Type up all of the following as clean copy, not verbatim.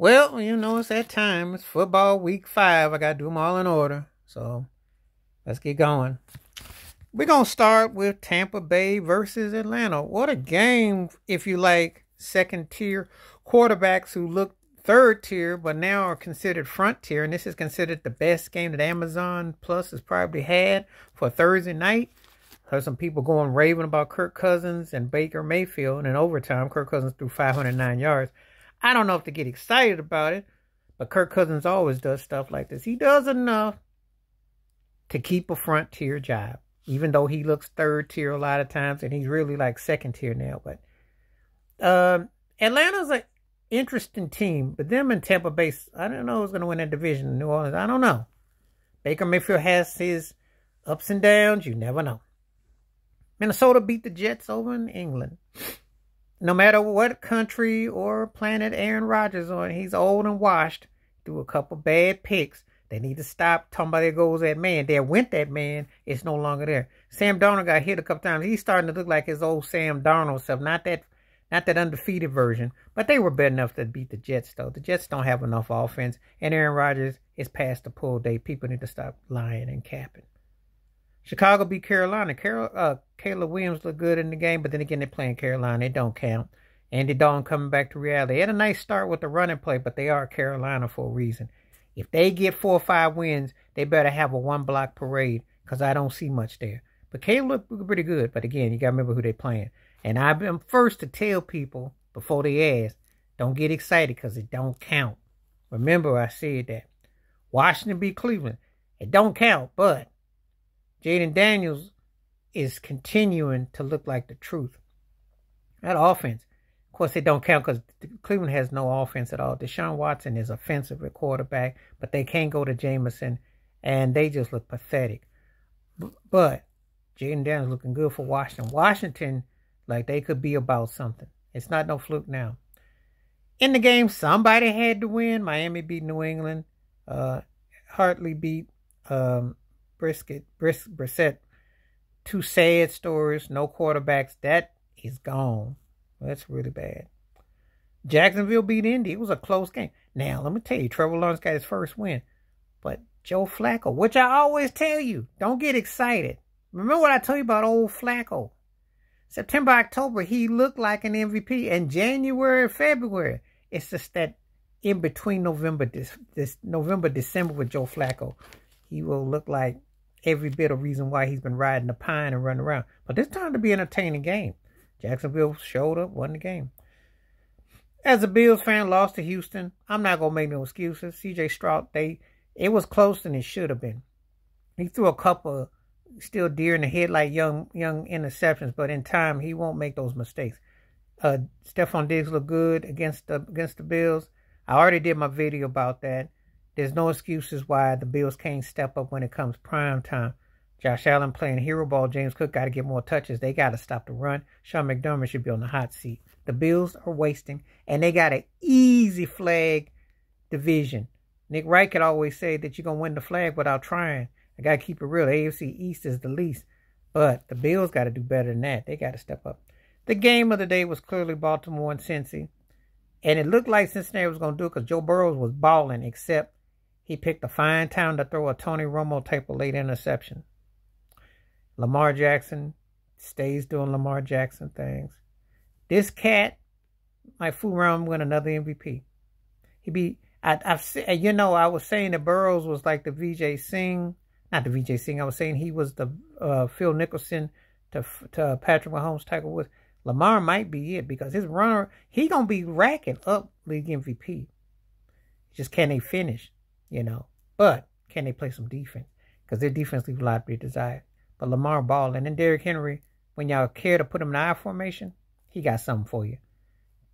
Well, it's that time. It's football week 5. I got to do them all in order. So let's get going. We're going to start with Tampa Bay versus Atlanta. What a game if you like second tier quarterbacks who look third tier but now are considered front tier. And this is considered the best game that Amazon Plus has probably had for Thursday night. Heard some people going raving about Kirk Cousins and Baker Mayfield. And in overtime, Kirk Cousins threw 509 yards. I don't know if to get excited about it, but Kirk Cousins always does stuff like this. He does enough to keep a front tier job, even though he looks third tier a lot of times, and he's really like second tier now. But Atlanta's an interesting team, but them and Tampa Bay, I don't know who's going to win that division in New Orleans. I don't know. Baker Mayfield has his ups and downs. You never know. Minnesota beat the Jets over in England. No matter what country or planet Aaron Rodgers on, he's old and washed. Threw a couple bad picks. They need to stop talking about there goes that man. There went that man. It's no longer there. Sam Darnold got hit a couple times. He's starting to look like his old Sam Darnold self. Not that undefeated version. But they were bad enough to beat the Jets, though. The Jets don't have enough offense. And Aaron Rodgers is past the pull day. People need to stop lying and capping. Chicago beat Carolina. Caleb Williams looked good in the game, but then again, they're playing Carolina. It don't count. Andy Dalton coming back to reality. They had a nice start with the running play, but they are Carolina for a reason. If they get 4 or 5 wins, they better have a one-block parade because I don't see much there. But Caleb looked pretty good. But again, you got to remember who they're playing. And I'm first to tell people before they ask, don't get excited because it don't count. Remember, I said that. Washington beat Cleveland. It don't count, but Jaden Daniels is continuing to look like the truth. That offense, of course, it don't count because Cleveland has no offense at all. Deshaun Watson is offensive at quarterback, but they can't go to Jameson, and they just look pathetic. But Jaden Daniels looking good for Washington. Washington, like they could be about something. It's not no fluke now. In the game, somebody had to win. Miami beat New England. Hartley beat Brissett. 2 sad stories, no quarterbacks. That is gone. That's really bad. Jacksonville beat Indy. It was a close game. Now, let me tell you, Trevor Lawrence got his first win. But Joe Flacco, which I always tell you, don't get excited. Remember what I told you about old Flacco? September, October, he looked like an MVP. And January, February, it's just that in between November, December with Joe Flacco, he will look like every bit of reason why he's been riding the pine and running around. But this turned to be an entertaining game. Jacksonville showed up, won the game. As a Bills fan, lost to Houston. I'm not going to make no excuses. C.J. Stroud, it was closer than it should have been. He threw a couple still deer in the head like young interceptions, but in time, he won't make those mistakes. Stephon Diggs looked good against the Bills. I already did my video about that. There's no excuses why the Bills can't step up when it comes prime time. Josh Allen playing hero ball. James Cook got to get more touches. They got to stop the run. Sean McDermott should be on the hot seat. The Bills are wasting, and they got an easy flag division. Nick Wright could always say that you're going to win the flag without trying. I got to keep it real. The AFC East is the least, but the Bills got to do better than that. They got to step up. The game of the day was clearly Baltimore and Cincy, and it looked like Cincinnati was going to do it because Joe Burrow was balling, except he picked a fine time to throw a Tony Romo type of late interception. Lamar Jackson stays doing Lamar Jackson things. This cat might fool around and win another MVP. I was saying that Burrows was like the VJ Singh. Not the VJ Singh. I was saying he was the Phil Nicholson to Patrick Mahomes, Tiger Woods. Lamar might be it because his runner, he going to be racking up league MVP. Just can they finish? But can they play some defense? Because their defense leaves a lot to be desired. But Lamar ball, and then Derrick Henry, when y'all care to put him in I formation, he got something for you.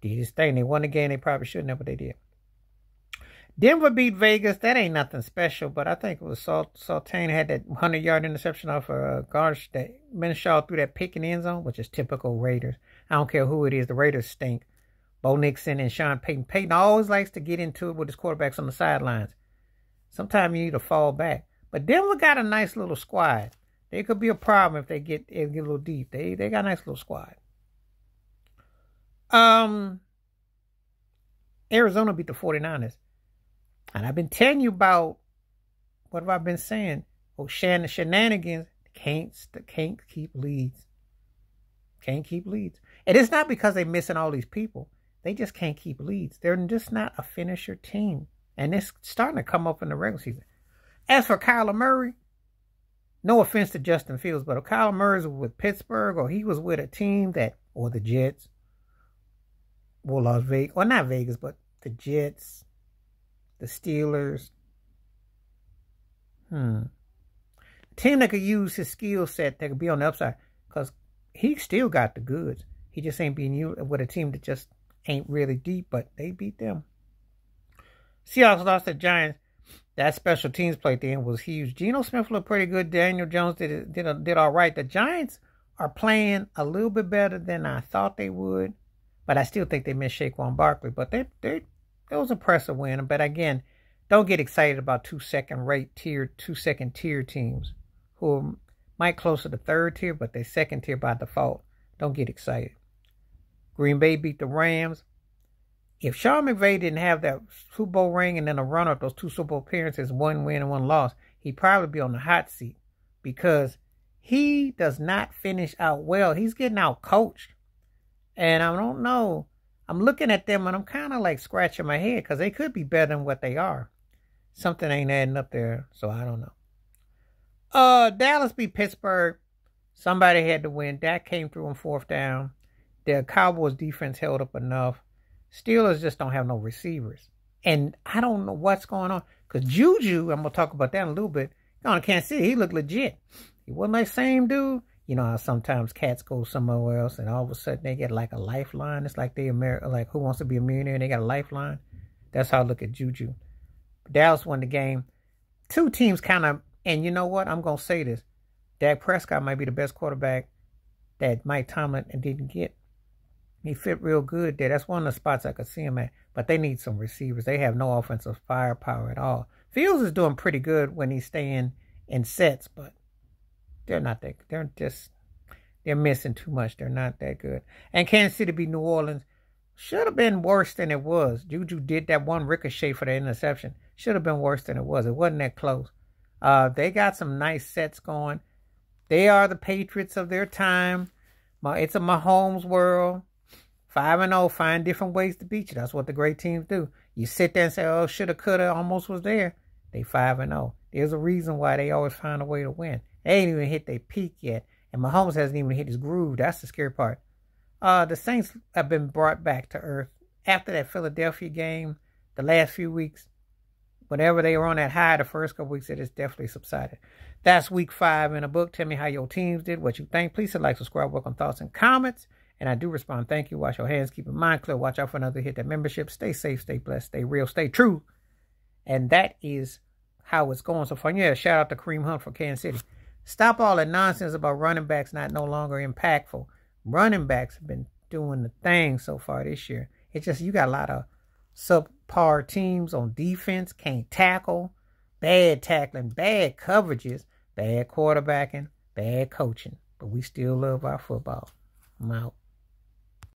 Did his thing. They won the game. They probably shouldn't have, but they did. Denver beat Vegas. That ain't nothing special, but I think it was Sultan had that 100-yard interception off Garsh that Minshew threw that pick in the end zone, which is typical Raiders. I don't care who it is. The Raiders stink. Bo Nixon and Sean Payton. Payton always likes to get into it with his quarterbacks on the sidelines. Sometimes you need to fall back. But Denver got a nice little squad. They could be a problem if they get a little deep. They got a nice little squad. In Arizona beat the 49ers. And I've been telling you about, what have I been saying? Oh, shenanigans. Can't keep leads. Can't keep leads. And it's not because they're missing all these people. They just can't keep leads. They're just not a finisher team. And it's starting to come up in the regular season. As for Kyler Murray, no offense to Justin Fields, but if Kyler Murray was with Pittsburgh or he was with a team that, or the Jets, or Las Vegas, or not Vegas, but the Jets, the Steelers, a team that could use his skill set that could be on the upside, because he still got the goods. He just ain't being used with a team that just ain't really deep, but they beat them. Seahawks lost to Giants. That special teams play at the end was huge. Geno Smith looked pretty good. Daniel Jones did all right. The Giants are playing a little bit better than I thought they would, but I still think they missed Saquon Barkley. But it was an impressive win. But again, don't get excited about two second tier teams who might close to the third tier, but they're second tier by default. Don't get excited. Green Bay beat the Rams. If Sean McVay didn't have that Super Bowl ring and then a run-up, those two Super Bowl appearances, one win and one loss, he'd probably be on the hot seat because he does not finish out well. He's getting out coached. And I don't know. I'm looking at them and I'm kind of like scratching my head because they could be better than what they are. Something ain't adding up there, so I don't know. Dallas beat Pittsburgh. Somebody had to win. Dak came through on fourth down. The Cowboys defense held up enough. Steelers just don't have no receivers. And I don't know what's going on. Because Juju, I'm going to talk about that in a little bit, on Kansas City, he looked legit. He wasn't that same dude. You know how sometimes cats go somewhere else and all of a sudden they get like a lifeline. It's like like Who Wants to Be a Millionaire and they got a lifeline. That's how I look at Juju. Dallas won the game. Two teams kind of, and you know what? I'm going to say this. Dak Prescott might be the best quarterback that Mike Tomlin didn't get. He fit real good there. That's one of the spots I could see him at. But they need some receivers. They have no offensive firepower at all. Fields is doing pretty good when he's staying in sets, but they're not that good. They're missing too much. They're not that good. And Kansas City beat New Orleans. Should have been worse than it was. Juju did that one ricochet for the interception. Should have been worse than it was. It wasn't that close. They got some nice sets going. They are the Patriots of their time. It's a Mahomes world. 5-0, find different ways to beat you. That's what the great teams do. You sit there and say, oh, shoulda, coulda, almost was there. They 5-0. There's a reason why they always find a way to win. They ain't even hit their peak yet. And Mahomes hasn't even hit his groove. That's the scary part. The Saints have been brought back to earth. After that Philadelphia game, the last few weeks, whenever they were on that high the first couple weeks, it has definitely subsided. That's week 5 in the book. Tell me how your teams did, what you think. Please hit like, subscribe, welcome thoughts and comments. And I do respond. Thank you. Wash your hands. Keep your mind clear. Watch out for another. Hit that membership. Stay safe. Stay blessed. Stay real. Stay true. And that is how it's going so far. Yeah, shout out to Kareem Hunt from Kansas City. Stop all that nonsense about running backs not no longer impactful. Running backs have been doing the thing so far this year. It's just you got a lot of subpar teams on defense. Can't tackle. Bad tackling. Bad coverages. Bad quarterbacking. Bad coaching. But we still love our football. I'm out.